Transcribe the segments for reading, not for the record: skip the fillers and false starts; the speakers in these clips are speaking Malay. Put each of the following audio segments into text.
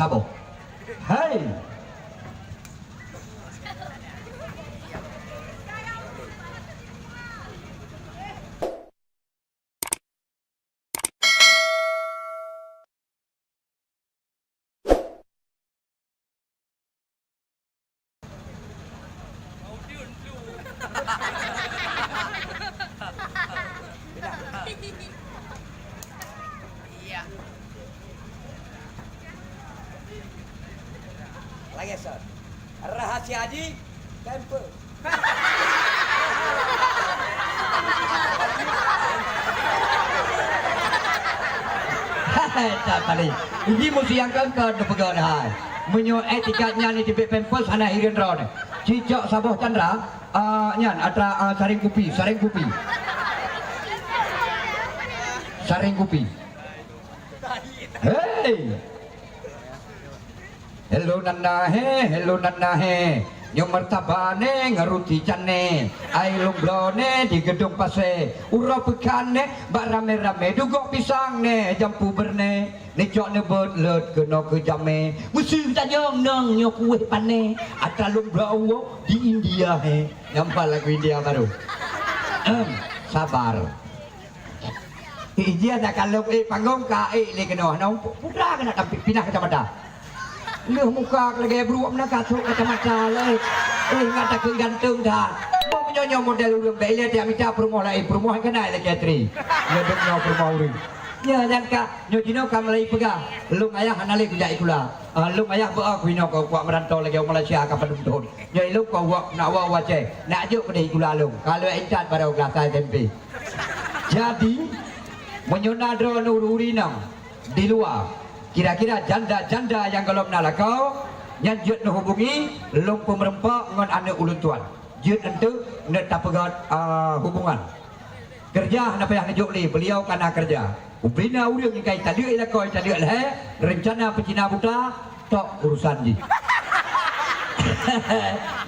sabar. Hai. Lagi Sir. Rahasia Haji temper. Tak kali. Ini mesti yang kan ke pegang hai. Menyo etikatnya ni tibet pempos hana hirin ron. Cicak Sabah Chandra nyan atra saring kupi. Saring kupi. Hey. Hello nana he. Nyom martabane ngaruti cane. Ai lomblone di gedung pase. Ura pekane bak rame-rame dugok pisang ne jampu berne. Necok ne berlet kena ke jame. Musi tajong nang nyo kuih pane. Atra lomblo di India he. Nampak lagu India baru. Sabar. Dia nak kalau panggung ka le kena nang putra kena tapi pindah ke Tamada. Leuh muka lagi beruap nak kasuk kacamata le. Ingat tak gantung dah. Mau menyonya model urang dah lihat dia minta perumahan lain. Perumahan kena lagi atri. Dia dengar perumahan urang. Ya jangka nyo dino kam lai pegang. Lung ayah hanale kujak ikula. Lung ayah ba aku ino kau kuat merantau lagi Malaysia ka padun. Nyo ilung kau nak wa wace. Nak ajuk pada ikula lung. Kalau intat pada kelas SMP. Jadi menyona dro nururinam di luar. Kira-kira janda-janda yang kalau nak kau yang jut nak hubungi long pemerempak dengan anak ulun tuan. Jut ente nak tak pegat hubungan. Kerja nak payah najuk li beliau kana kerja. Ubina urang yang kai tadi lah kau tadi lah rencana pecina buta tok urusan ji.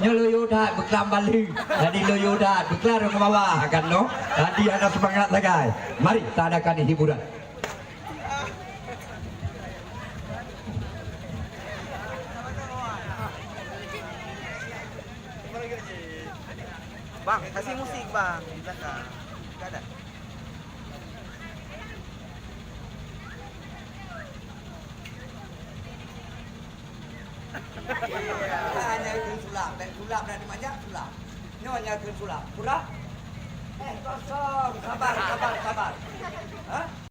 Nyolo yoda beklam balik. Jadi lo yoda beklar ke bawah kan no. Tadi ada semangat lagi. Mari kita adakan hiburan. Bang, kasih musik bang di belakang. Enggak ada. Hanya sulap dan dimajak sulap. Ini hanya sulap. Pura? Kosong. Sabar. Hah?